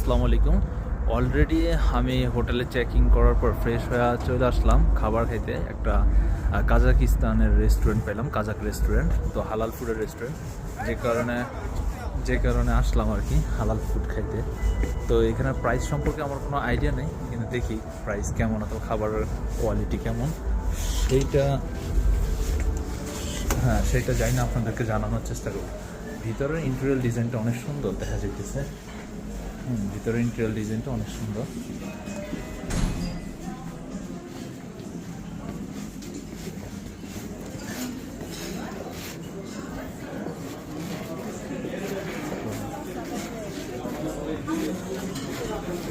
আসসালামু আলাইকুম। অলরেডি আমি হোটেলে চেক ইন করার পর ফ্রেশ হয়ে চলে আসলাম খাবার খাইতে। একটা কাজাকিস্তানের রেস্টুরেন্ট পেলাম, কাজাক রেস্টুরেন্ট, তো হালাল ফুডের রেস্টুরেন্ট, যে কারণে আসলাম আর কি হালাল ফুড খাইতে। তো এখানে প্রাইস সম্পর্কে আমার কোনো আইডিয়া নেই, কিন্তু দেখি প্রাইস কেমন, অথবা খাবারের কোয়ালিটি কেমন সেইটা জানি না, আপনাদেরকে জানানোর চেষ্টা করব। ভিতরের ইন্টেরিয়র ডিজাইনটা অনেক সুন্দর দেখা যাইতেছে। ভিতরের ইন্টেরিয়র ডিজাইনটা অনেক সুন্দর।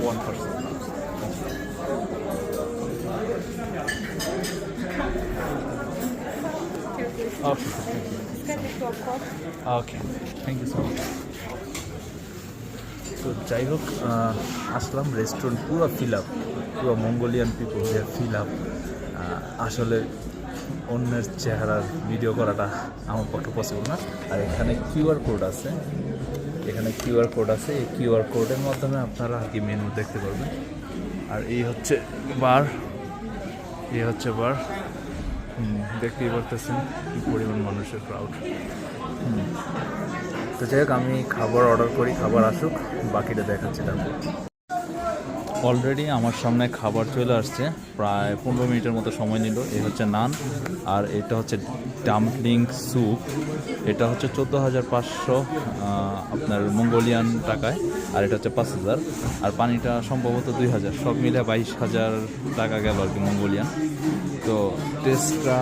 One person. Okay, thank you so much. তো যাই হোক, আসলাম, রেস্টুরেন্ট পুরো ফিল আপ, পুরো মঙ্গোলিয়ান পিপল যে ফিল আপ। আসলে অন্যের চেহারার ভিডিও করাটা আমার পক্ষে পসিবল না। আর এখানে কিউআর কোড আছে, এই কিউআর কোডের মাধ্যমে আপনারা আর কি মেনু দেখতে পারবেন। আর এই হচ্ছে বার, দেখতেই পারতেছেন কি পরিমাণ মানুষের ক্রাউড। তো যাই হোক, আমি খাবার অর্ডার করি, খাবার আসুক, বাকিটা দেখাচ্ছি তারপর। অলরেডি আমার সামনে খাবার চলে আসছে, প্রায় 15 মিনিটের মতো সময় নিল। এই হচ্ছে নান, আর এটা হচ্ছে ডাম্পলিং স্যুপ। এটা হচ্ছে 14,500 আপনার মঙ্গোলিয়ান টাকায়, আর এটা হচ্ছে 5,000, আর পানিটা সম্ভবত 2,000, সব মিলে 22,000 টাকা গেল আর কি মঙ্গোলিয়ান। তো টেস্টটা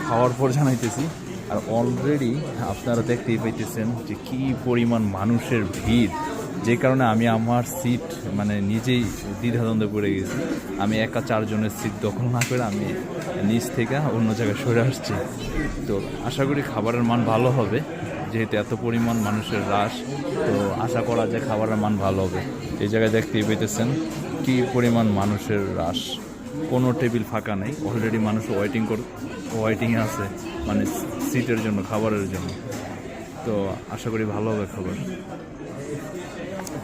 খাওয়ার পর জানাইতেছি। আর অলরেডি আপনারা দেখতেই পাইতেছেন যে কী পরিমাণ মানুষের ভিড়, যে কারণে আমি আমার সিট নিজেই দ্বিধাদ্বন্দ্বে পড়ে গেছি। আমি একা 4 জনের সিট দখল না করে আমি নিচ থেকে অন্য জায়গায় সরে আসছি। তো আশা করি খাবারের মান ভালো হবে, যেহেতু এত পরিমাণ মানুষের রাশ, তো আশা করা যায় খাবারের মান ভালো হবে। এই জায়গায় দেখতেই পেতেছেন কী পরিমাণ মানুষের রাশ, কোনো টেবিল ফাঁকা নেই। অলরেডি মানুষ ওয়েটিংয়ে আছে, সিটের জন্য, খাবারের জন্য। তো আশা করি ভালো হবে খাবার।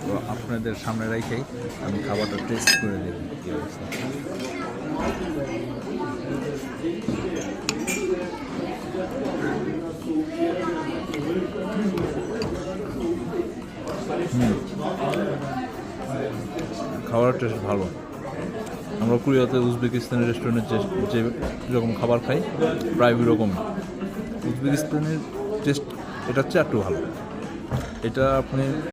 তো আপনাদের সামনে রেখেই আমি খাবারটা টেস্ট করে দেব কী অবস্থা। খাবারের টেস্ট ভালো। আমরা কোরিয়াতে উজবেকিস্তানের রেস্টুরেন্টে যে যেরকম খাবার খাই প্রায় ওইরকম। উজবেকিস্তানের টেস্ট এটা হচ্ছে একটু ভালো। এটা আপনি